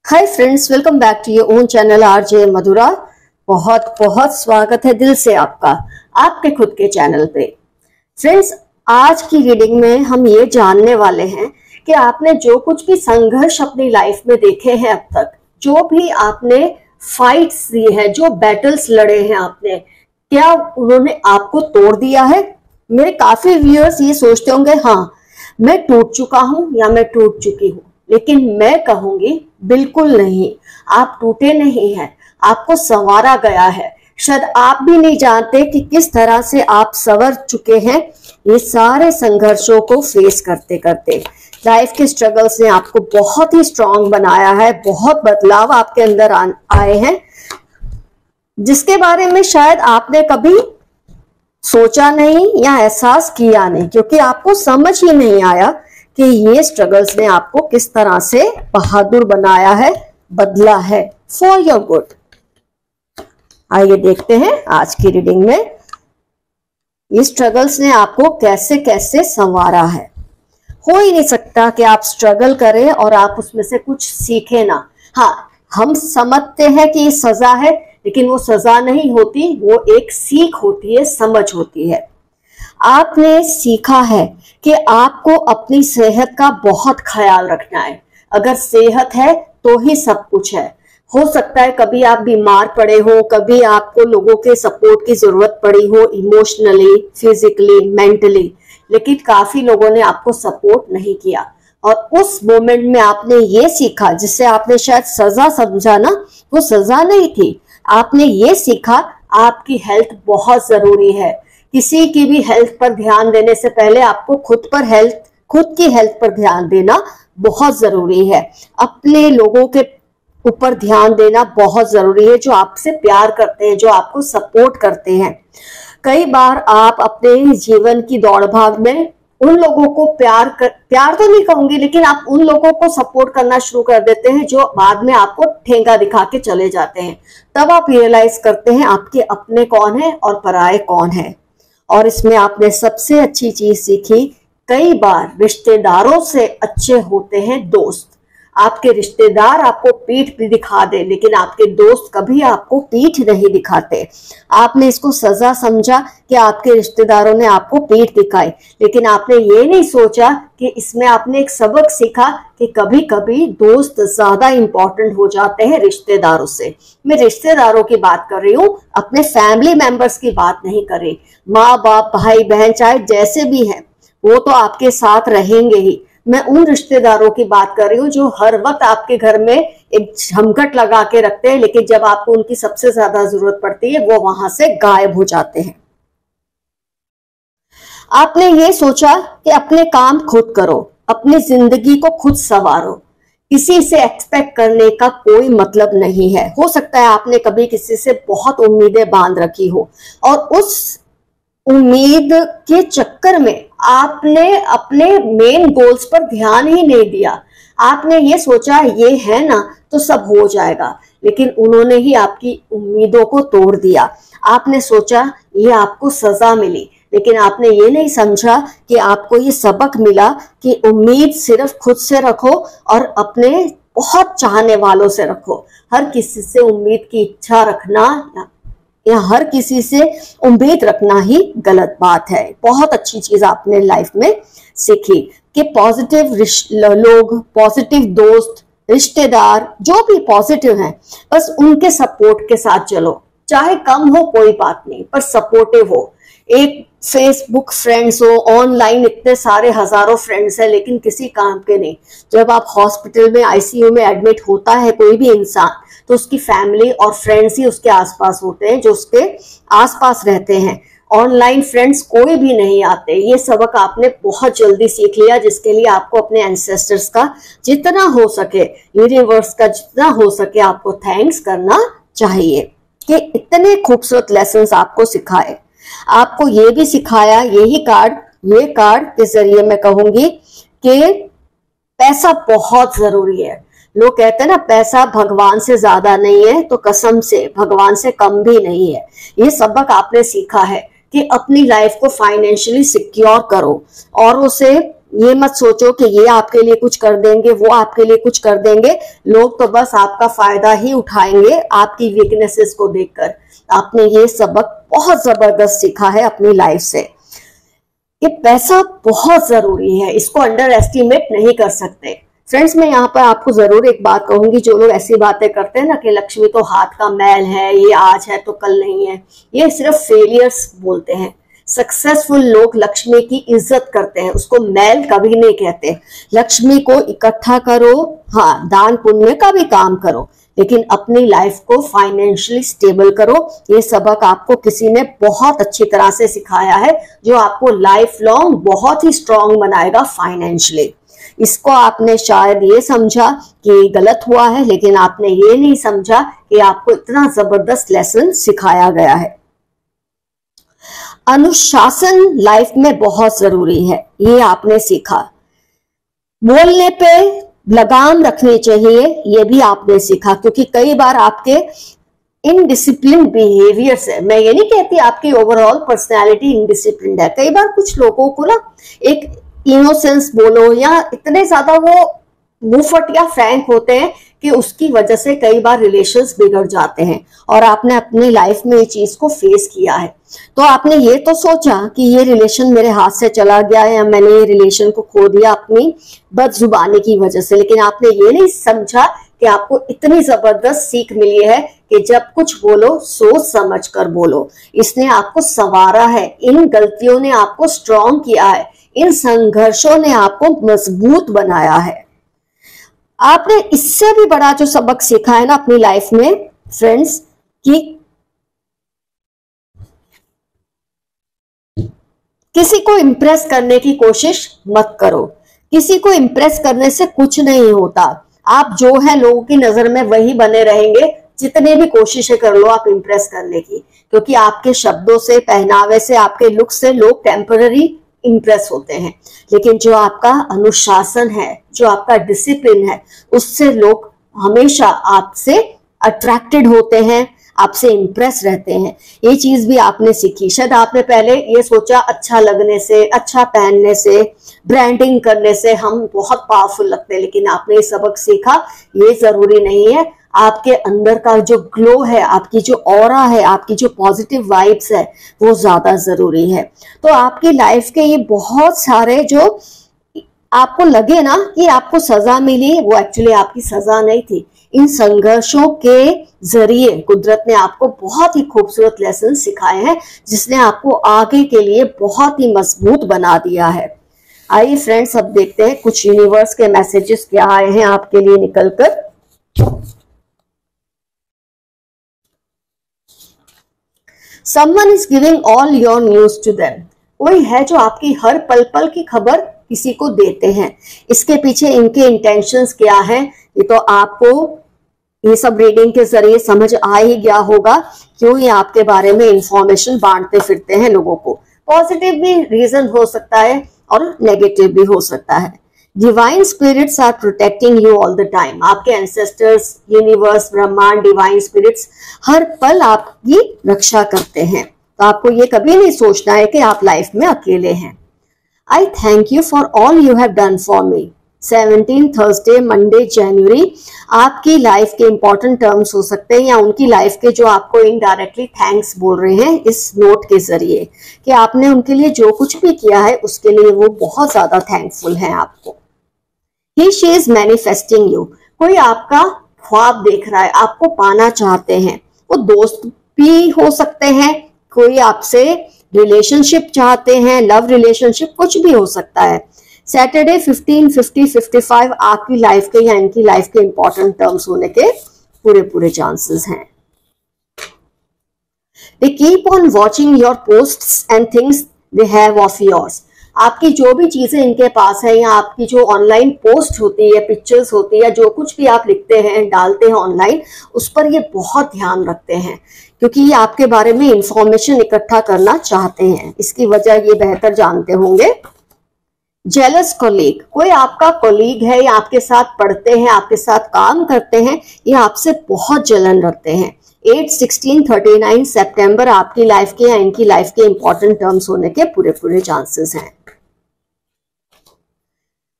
Hi friends, welcome back to your own channel RJ Madhura. बहुत बहुत स्वागत है दिल से आपका आपके खुद के चैनल पे। फ्रेंड्स, आज की रीडिंग में हम ये जानने वाले हैं कि आपने जो कुछ भी संघर्ष अपनी लाइफ में देखे हैं अब तक, जो भी आपने फाइट्स दी है, जो बैटल्स लड़े हैं आपने, क्या उन्होंने आपको तोड़ दिया है? मेरे काफी व्यूअर्स ये सोचते होंगे, हाँ मैं टूट चुका हूं या मैं टूट चुकी हूं, लेकिन मैं कहूंगी बिल्कुल नहीं। आप टूटे नहीं हैं, आपको संवारा गया है। शायद आप भी नहीं जानते कि किस तरह से आप संवर चुके हैं ये सारे संघर्षों को फेस करते करते। लाइफ के स्ट्रगल्स ने आपको बहुत ही स्ट्रांग बनाया है, बहुत बदलाव आपके अंदर आए हैं, जिसके बारे में शायद आपने कभी सोचा नहीं या एहसास किया नहीं, क्योंकि आपको समझ ही नहीं आया कि ये स्ट्रगल्स ने आपको किस तरह से बहादुर बनाया है, बदला है फॉर योर गुड। आइए देखते हैं आज की रीडिंग में ये स्ट्रगल्स ने आपको कैसे कैसे संवारा है। हो ही नहीं सकता कि आप स्ट्रगल करें और आप उसमें से कुछ सीखें ना। हाँ, हम समझते हैं कि ये सजा है, लेकिन वो सजा नहीं होती, वो एक सीख होती है, समझ होती है। आपने सीखा है कि आपको अपनी सेहत का बहुत ख्याल रखना है। अगर सेहत है तो ही सब कुछ है। हो सकता है कभी आप बीमार पड़े हो, कभी आपको लोगों के सपोर्ट की जरूरत पड़ी हो, इमोशनली, फिजिकली, मेंटली, लेकिन काफी लोगों ने आपको सपोर्ट नहीं किया और उस मोमेंट में आपने ये सीखा, जिससे आपने शायद सजा समझा ना, वो सजा नहीं थी। आपने ये सीखा आपकी हेल्थ बहुत जरूरी है। किसी की भी हेल्थ पर ध्यान देने से पहले आपको खुद की हेल्थ पर ध्यान देना बहुत जरूरी है। अपने लोगों के ऊपर ध्यान देना बहुत जरूरी है, जो आपसे प्यार करते हैं, जो आपको सपोर्ट करते हैं। कई बार आप अपने जीवन की दौड़ भाग में उन लोगों को प्यार तो नहीं कहूंगी, लेकिन आप उन लोगों को सपोर्ट करना शुरू कर देते हैं जो बाद में आपको ठेंगा दिखा के चले जाते हैं। तब आप रियलाइज करते हैं आपके अपने कौन है और पराये कौन है। और इसमें आपने सबसे अच्छी चीज सीखी, कई बार रिश्तेदारों से अच्छे होते हैं दोस्त। आपके रिश्तेदार आपको पीठ भी दिखा दे, लेकिन आपके दोस्त कभी आपको पीठ नहीं दिखाते। आपने इसको सजा समझा कि आपके रिश्तेदारों ने आपको पीठ दिखाई, लेकिन आपने ये नहीं सोचा कि इसमें आपने एक सबक सीखा कि कभी कभी दोस्त ज्यादा इंपॉर्टेंट हो जाते हैं रिश्तेदारों से। मैं रिश्तेदारों की बात कर रही हूँ, अपने फैमिली मेंबर्स की बात नहीं कर रही। माँ बाप, भाई बहन, चाहे जैसे भी हैं, वो तो आपके साथ रहेंगे ही। मैं उन रिश्तेदारों की बात कर रही हूँ जो हर वक्त आपके घर में एक झमघट लगा के रखते हैं, लेकिन जब आपको उनकी सबसे ज्यादा जरूरत पड़ती है वो वहां से गायब हो जाते हैं। आपने ये सोचा कि अपने काम खुद करो, अपनी जिंदगी को खुद संवारो, किसी से एक्सपेक्ट करने का कोई मतलब नहीं है। हो सकता है आपने कभी किसी से बहुत उम्मीदें बांध रखी हो और उस उम्मीद के चक्कर में आपने अपने मेन गोल्स पर ध्यान ही नहीं दिया। आपने ये सोचा ये है ना तो सब हो जाएगा, लेकिन उन्होंने ही आपकी उम्मीदों को तोड़ दिया। आपने सोचा ये आपको सजा मिली, लेकिन आपने ये नहीं समझा कि आपको ये सबक मिला कि उम्मीद सिर्फ खुद से रखो और अपने बहुत चाहने वालों से रखो। हर किसी से उम्मीद की इच्छा रखना या हर किसी से उम्मीद रखना ही गलत बात है। बहुत अच्छी चीज आपने लाइफ में सीखी कि पॉजिटिव लोग, पॉजिटिव दोस्त, रिश्तेदार जो भी पॉजिटिव हैं, बस उनके सपोर्ट के साथ चलो। चाहे कम हो कोई बात नहीं, पर सपोर्टिव हो। एक फेसबुक फ्रेंड्स हो, ऑनलाइन इतने सारे हजारों फ्रेंड्स हैं, लेकिन किसी काम के नहीं। जब आप हॉस्पिटल में आईसीयू में एडमिट होता है कोई भी इंसान, तो उसकी फैमिली और फ्रेंड्स ही उसके आसपास होते हैं, जो उसके आसपास रहते हैं। ऑनलाइन फ्रेंड्स कोई भी नहीं आते। ये सबक आपने बहुत जल्दी सीख लिया, जिसके लिए आपको अपने एंसेस्टर्स का जितना हो सके, यूनिवर्स का जितना हो सके आपको थैंक्स करना चाहिए कि इतने खूबसूरत लेसन्स आपको सिखाए। आपको ये भी सिखाया, ये कार्ड के जरिए मैं कहूंगी कि पैसा बहुत जरूरी है। लोग कहते हैं ना, पैसा भगवान से ज्यादा नहीं है, तो कसम से भगवान से कम भी नहीं है। ये सबक आपने सीखा है कि अपनी लाइफ को फाइनेंशियली सिक्योर करो, और उसे ये मत सोचो कि ये आपके लिए कुछ कर देंगे, वो आपके लिए कुछ कर देंगे। लोग तो बस आपका फायदा ही उठाएंगे आपकी वीकनेसेस को देखकर। आपने ये सबक बहुत जबरदस्त सीखा है अपनी लाइफ से कि पैसा बहुत जरूरी है, इसको अंडर एस्टिमेट नहीं कर सकते। फ्रेंड्स, मैं यहाँ पर आपको जरूर एक बात कहूंगी, जो लोग ऐसी बातें करते हैं ना कि लक्ष्मी तो हाथ का मैल है, ये आज है तो कल नहीं है, ये सिर्फ फेलियर्स बोलते हैं। सक्सेसफुल लोग लक्ष्मी की इज्जत करते हैं, उसको मैल कभी नहीं कहते। लक्ष्मी को इकट्ठा करो, हाँ, दान पुण्य का भी काम करो, लेकिन अपनी लाइफ को फाइनेंशियली स्टेबल करो। ये सबक आपको किसी ने बहुत अच्छी तरह से सिखाया है, जो आपको लाइफ लॉन्ग बहुत ही स्ट्रांग बनाएगा फाइनेंशियली। इसको आपने शायद ये समझा कि गलत हुआ है, लेकिन आपने ये नहीं समझा कि आपको इतना जबरदस्त लेसन सिखाया गया है। अनुशासन लाइफ में बहुत जरूरी है, ये आपने सीखा। बोलने पे लगाम रखनी चाहिए, ये भी आपने सीखा, क्योंकि कई बार आपके इनडिसिप्लिन बिहेवियर से, मैं ये नहीं कहती आपकी ओवरऑल पर्सनैलिटी इनडिसिप्लिन है, कई बार कुछ लोगों को ना एक इनोसेंस बोलो या इतने ज्यादा वो मुंहफट या फ्रैंक होते हैं कि उसकी वजह से कई बार रिलेशंस बिगड़ जाते हैं, और आपने अपनी लाइफ में ये चीज को फेस किया है। तो आपने ये तो सोचा कि ये रिलेशन मेरे हाथ से चला गया या मैंने ये रिलेशन को खो दिया अपनी बदजुबानी की वजह से, लेकिन आपने ये नहीं समझा कि आपको इतनी जबरदस्त सीख मिली है कि जब कुछ बोलो सोच समझ कर बोलो। इसने आपको संवारा है, इन गलतियों ने आपको स्ट्रांग किया है, इन संघर्षों ने आपको मजबूत बनाया है। आपने इससे भी बड़ा जो सबक सीखा है ना अपनी लाइफ में फ्रेंड्स, कि किसी को इंप्रेस करने की कोशिश मत करो। किसी को इंप्रेस करने से कुछ नहीं होता। आप जो है लोगों की नजर में वही बने रहेंगे, जितने भी कोशिशें कर लो आप इंप्रेस करने की, क्योंकि आपके शब्दों से, पहनावे से, आपके लुक से लोग टेम्पररी इंप्रेस होते हैं, लेकिन जो आपका अनुशासन है, जो आपका डिसिप्लिन है, उससे लोग हमेशा आपसे अट्रैक्टेड होते हैं, आपसे इंप्रेस रहते हैं। ये चीज भी आपने सीखी। शायद आपने पहले ये सोचा अच्छा लगने से, अच्छा पहनने से, ब्रांडिंग करने से हम बहुत पावरफुल लगते हैं, लेकिन आपने ये सबक सीखा ये जरूरी नहीं है। आपके अंदर का जो ग्लो है, आपकी जो ऑरा है, आपकी जो पॉजिटिव वाइब्स है, वो ज्यादा जरूरी है। तो आपकी लाइफ के ये बहुत सारे जो आपको लगे ना कि आपको सजा मिली, वो एक्चुअली आपकी सजा नहीं थी। इन संघर्षों के जरिए कुदरत ने आपको बहुत ही खूबसूरत लेसन सिखाए हैं, जिसने आपको आगे के लिए बहुत ही मजबूत बना दिया है। आइए फ्रेंड्स, अब देखते हैं कुछ यूनिवर्स के मैसेजेस क्या आए हैं आपके लिए निकलकर। Someone is giving all your news to them. कोई है जो आपकी हर पल पल की खबर किसी को देते हैं। इसके पीछे इनके इंटेंशंस क्या हैं, ये तो आपको ये सब रीडिंग के जरिए समझ आ ही गया होगा, क्यों ये आपके बारे में इंफॉर्मेशन बांटते फिरते हैं लोगों को। पॉजिटिव भी रीजन हो सकता है और नेगेटिव भी हो सकता है। Divine spirits are protecting you all the time. आपके एंसेस्टर्स, यूनिवर्स, ब्रह्मांड, डिवाइन स्पिरिट्स हर पल आपकी रक्षा करते हैं। तो आपको ये कभी नहीं सोचना है कि आप लाइफ में अकेले हैं। I thank you for all you have done for me. 17 Thursday, Monday, जनवरी आपकी लाइफ के इंपॉर्टेंट टर्म्स हो सकते हैं, या उनकी लाइफ के जो आपको इनडायरेक्टली थैंक्स बोल रहे हैं इस नोट के जरिए, कि आपने उनके लिए जो कुछ भी किया है उसके लिए वो बहुत ज्यादा थैंकफुल हैं आपको। ही शी इज मैनिफेस्टिंग यू। कोई आपका ख्वाब देख रहा है, आपको पाना चाहते हैं। वो दोस्त भी हो सकते हैं, कोई आपसे रिलेशनशिप चाहते हैं, लव रिलेशनशिप, कुछ भी हो सकता है। सैटरडे 15, 50, 55 आपकी लाइफ के या इनकी लाइफ के इंपॉर्टेंट टर्म्स होने के पूरे चांसेस हैं। They keep on watching your posts and things they have of yours. आपकी जो भी चीजें इनके पास है, या आपकी जो ऑनलाइन पोस्ट होती है, पिक्चर्स होती है, या जो कुछ भी आप लिखते हैं, डालते हैं ऑनलाइन, उस पर ये बहुत ध्यान रखते हैं, क्योंकि ये आपके बारे में इंफॉर्मेशन इकट्ठा करना चाहते हैं। इसकी वजह ये बेहतर जानते होंगे। जेलस कोलीग, कोई आपका कोलीग है या आपके साथ पढ़ते हैं, आपके साथ काम करते हैं, ये आपसे बहुत जलन रखते हैं। 8, 16, 39 सितंबर आपकी लाइफ के या इनकी लाइफ के इंपॉर्टेंट टर्म्स होने के पूरे चांसेस हैं।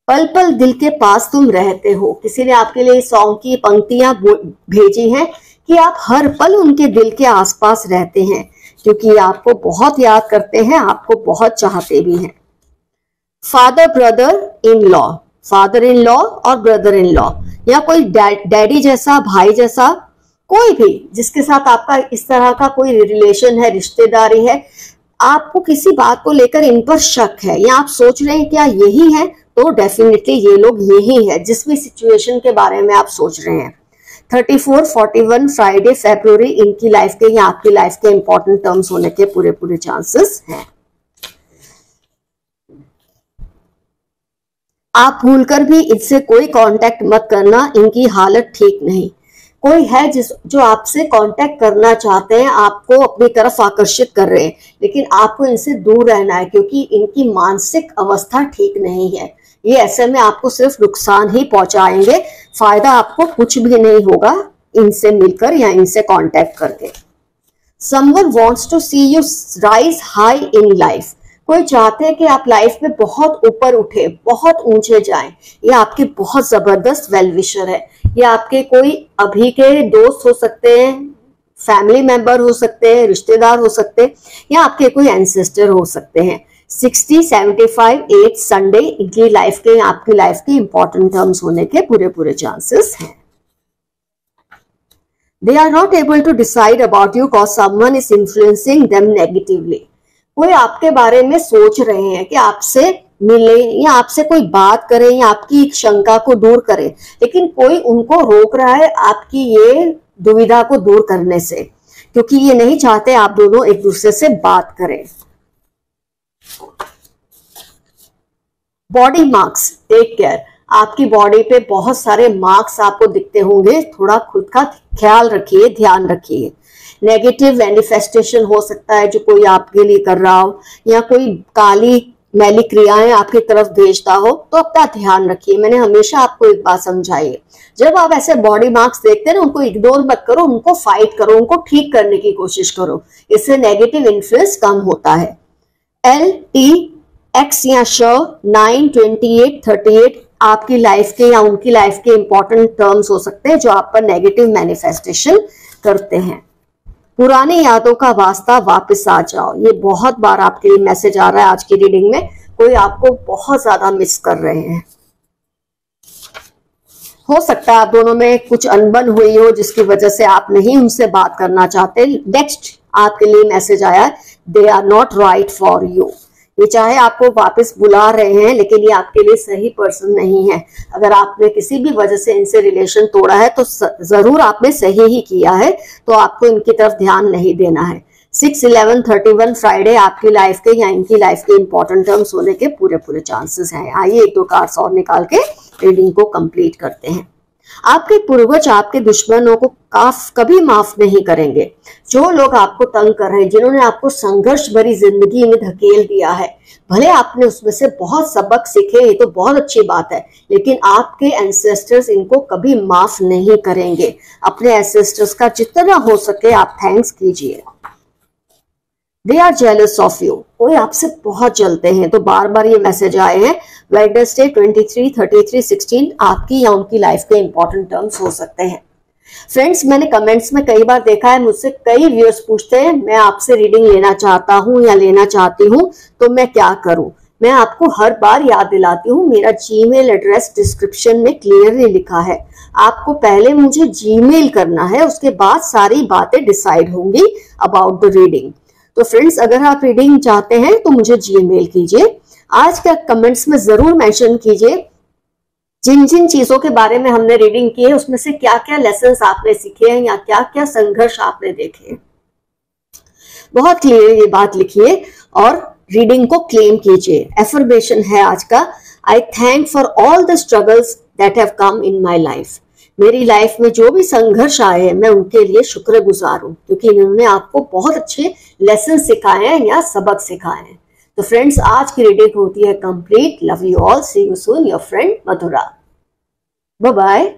पल पल दिल के पास तुम रहते हो, किसी ने आपके लिए सॉन्ग की पंक्तियां भेजी हैं कि आप हर पल उनके दिल के आसपास रहते हैं, क्योंकि आपको बहुत याद करते हैं, आपको बहुत चाहते भी हैं। Father brother in law, father in law और ब्रदर इन लॉ, या कोई डैडी जैसा, भाई जैसा, कोई भी जिसके साथ आपका इस तरह का कोई रिलेशन है, रिश्तेदारी है, आपको किसी बात को लेकर इन पर शक है या आप सोच रहे हैं क्या यही है, तो डेफिनेटली ये लोग यही है जिस भी सिचुएशन के बारे में आप सोच रहे हैं। 34, 41 फ्राइडे फरवरी इनकी लाइफ के या आपकी लाइफ के इंपॉर्टेंट टर्म्स होने के पूरे चांसेस हैं। आप भूलकर भी इनसे कोई कांटेक्ट मत करना, इनकी हालत ठीक नहीं। कोई है जो आपसे कांटेक्ट करना चाहते हैं, आपको अपनी तरफ आकर्षित कर रहे हैं, लेकिन आपको इनसे दूर रहना है क्योंकि इनकी मानसिक अवस्था ठीक नहीं है। ये ऐसे में आपको सिर्फ नुकसान ही पहुंचाएंगे, फायदा आपको कुछ भी नहीं होगा इनसे मिलकर या इनसे कांटेक्ट करके। Someone wants to see you rise high in life, कोई चाहते हैं कि आप लाइफ में बहुत ऊपर उठे, बहुत ऊंचे जाएं। ये आपके बहुत जबरदस्त वेल विशर है। ये आपके कोई अभी के दोस्त हो सकते हैं, फैमिली मेंबर हो सकते हैं, रिश्तेदार हो सकते हैं, या आपके कोई एंसेस्टर हो सकते हैं। 60, 75, 8 संडे इनकी लाइफ के, आपकी लाइफ के इंपॉर्टेंट टर्म्स होने के पूरे चांसेस हैं। They are not able to decide about you because someone is influencing them negatively. कोई आपके बारे में सोच रहे हैं कि आपसे मिले या आपसे कोई बात करे या आपकी शंका को दूर करे, लेकिन कोई उनको रोक रहा है आपकी ये दुविधा को दूर करने से, क्योंकि ये नहीं चाहते आप दोनों एक दूसरे से बात करें। Body marks, take care. आपकी बॉडी पे बहुत सारे मार्क्स आपको दिखते होंगे, थोड़ा खुद का ख्याल रखिए, ध्यान रखिए। नेगेटिव मैनिफेस्टेशन हो सकता है जो कोई आपके लिए कर रहा हो, या कोई काली मैली क्रियाएं आपकी तरफ भेजता हो, तो अपना ध्यान रखिए। मैंने हमेशा आपको एक बात समझाई है, जब आप ऐसे बॉडी मार्क्स देखते हैं ना, उनको इग्नोर मत करो, उनको फाइट करो, उनको ठीक करने की कोशिश करो, इससे नेगेटिव इन्फ्लुएंस कम होता है। LTX या श 9, 28, 38 आपकी लाइफ के या उनकी लाइफ के इंपॉर्टेंट टर्म्स हो सकते हैं जो आप पर नेगेटिव मैनिफेस्टेशन करते हैं। पुरानी यादों का वास्ता वापस आ जाओ, ये बहुत बार आपके लिए मैसेज आ रहा है आज की रीडिंग में। कोई आपको बहुत ज्यादा मिस कर रहे हैं। हो सकता है आप दोनों में कुछ अनबन हुई हो जिसकी वजह से आप नहीं उनसे बात करना चाहते। नेक्स्ट आपके लिए मैसेज आया, they are not right for you. ये चाहे आपको वापस बुला रहे हैं, लेकिन ये आपके लिए सही पर्सन नहीं है। अगर आपने किसी भी वजह से इनसे रिलेशन तोड़ा है तो जरूर आपने सही ही किया है, तो आपको इनकी तरफ ध्यान नहीं देना है। 6, 11, 31 फ्राइडे आपकी लाइफ के या इनकी लाइफ के इंपॉर्टेंट टर्म्स होने के पूरे चांसेस हैं। आइए 1-2 कार्ड्स और निकाल के रीडिंग को कंप्लीट करते हैं। आपके पूर्वज आपके दुश्मनों को कभी माफ नहीं करेंगे। जो लोग आपको तंग कर रहे हैं, जिन्होंने आपको संघर्ष भरी जिंदगी में धकेल दिया है, भले आपने उसमें से बहुत सबक सीखे, ये तो बहुत अच्छी बात है, लेकिन आपके एंसेस्टर्स इनको कभी माफ नहीं करेंगे। अपने एंसेस्टर्स का जितना हो सके आप थैंक्स कीजिए। They are jealous of you, कोई आपसे बहुत जलते हैं, तो बार बार ये मैसेज आए हैं। वेडनेसडे 23, 33, 16 आपकी या उनकी लाइफ के इंपॉर्टेंट टर्म्स हो सकते हैं। फ्रेंड्स, मैंने कमेंट्स में कई बार देखा है, मुझसे कई व्यूअर्स पूछते हैं मैं आपसे रीडिंग लेना चाहता हूं या लेना चाहती हूं, तो मैं क्या करूं। मैं आपको हर बार याद दिलाती हूँ, मेरा जीमेल एड्रेस डिस्क्रिप्शन में क्लियरली लिखा है। आपको पहले मुझे जीमेल करना है, उसके बाद सारी बातें डिसाइड होंगी अबाउट द रीडिंग। तो फ्रेंड्स, अगर आप रीडिंग चाहते हैं तो मुझे जीमेल कीजिए। आज के कमेंट्स में जरूर मेंशन कीजिए जिन जिन चीजों के बारे में हमने रीडिंग की है उसमें से क्या क्या लेसन्स आपने सीखे हैं या क्या क्या संघर्ष आपने देखे। बहुत क्लियर ये बात लिखिए और रीडिंग को क्लेम कीजिए। एफर्मेशन है आज का, आई thank for all the struggles that have come in my life. मेरी लाइफ में जो भी संघर्ष आए हैं मैं उनके लिए शुक्रगुजार हूं, क्योंकि इन्होंने आपको बहुत अच्छे लेसन सिखाए हैं या सबक सिखाए हैं। तो फ्रेंड्स, आज की रीडिंग होती है complete. Love you all, see you soon, your friend Madhura. Bye bye.